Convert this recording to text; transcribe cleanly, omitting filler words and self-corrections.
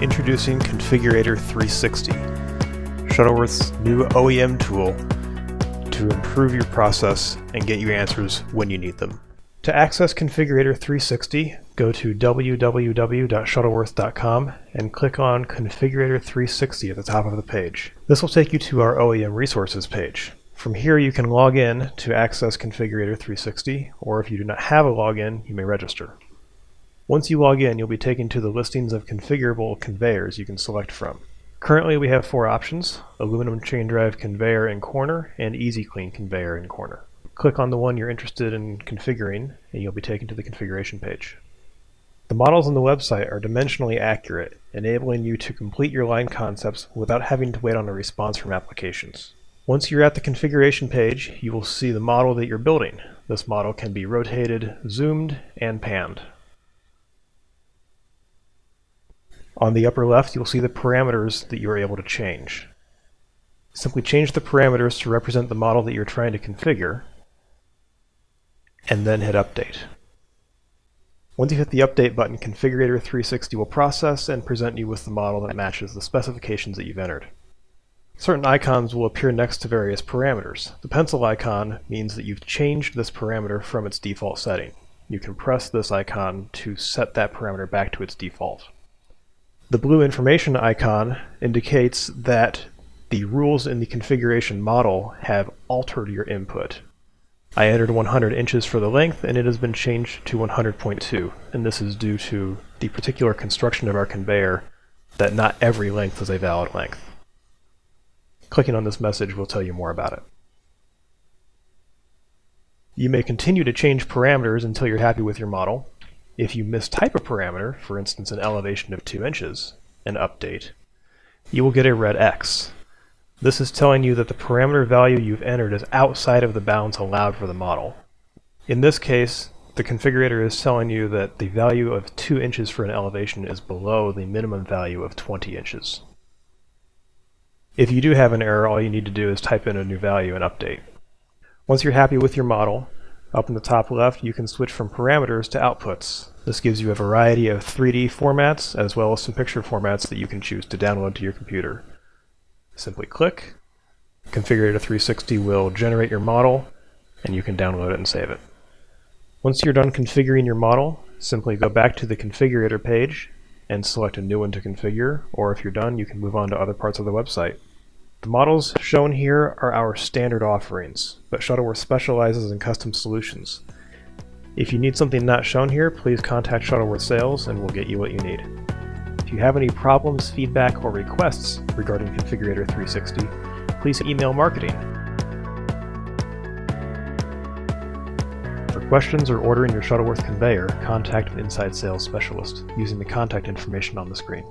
Introducing Configurator 360, Shuttleworth's new OEM tool to improve your process and get you answers when you need them. To access Configurator 360, go to www.shuttleworth.com and click on Configurator 360 at the top of the page. This will take you to our OEM resources page. From here you can log in to access Configurator 360, or if you do not have a login, you may register. Once you log in, you'll be taken to the listings of configurable conveyors you can select from. Currently we have 4 options: aluminum chain drive conveyor in corner and easy clean conveyor in corner. Click on the one you're interested in configuring and you'll be taken to the configuration page. The models on the website are dimensionally accurate, enabling you to complete your line concepts without having to wait on a response from applications. Once you're at the configuration page, you will see the model that you're building. This model can be rotated, zoomed, and panned. On the upper left, you'll see the parameters that you are able to change. Simply change the parameters to represent the model that you're trying to configure, and then hit Update. Once you hit the Update button, Configurator 360 will process and present you with the model that matches the specifications that you've entered. Certain icons will appear next to various parameters. The pencil icon means that you've changed this parameter from its default setting. You can press this icon to set that parameter back to its default. The blue information icon indicates that the rules in the configuration model have altered your input. I entered 100 inches for the length and it has been changed to 100.2, and this is due to the particular construction of our conveyor that not every length is a valid length. Clicking on this message will tell you more about it. You may continue to change parameters until you're happy with your model. If you mistype a parameter, for instance an elevation of 2 inches, and update, you will get a red X. This is telling you that the parameter value you've entered is outside of the bounds allowed for the model. In this case, the configurator is telling you that the value of 2 inches for an elevation is below the minimum value of 20 inches. If you do have an error, all you need to do is type in a new value and update. Once you're happy with your model, up in the top left, you can switch from parameters to outputs. This gives you a variety of 3D formats as well as some picture formats that you can choose to download to your computer. Simply click, Configurator 360 will generate your model, and you can download it and save it. Once you're done configuring your model, simply go back to the configurator page and select a new one to configure, or if you're done, you can move on to other parts of the website. The models shown here are our standard offerings, but Shuttleworth specializes in custom solutions. If you need something not shown here, please contact Shuttleworth Sales and we'll get you what you need. If you have any problems, feedback, or requests regarding Configurator 360, please email marketing. For questions or ordering your Shuttleworth conveyor, contact an inside sales specialist using the contact information on the screen.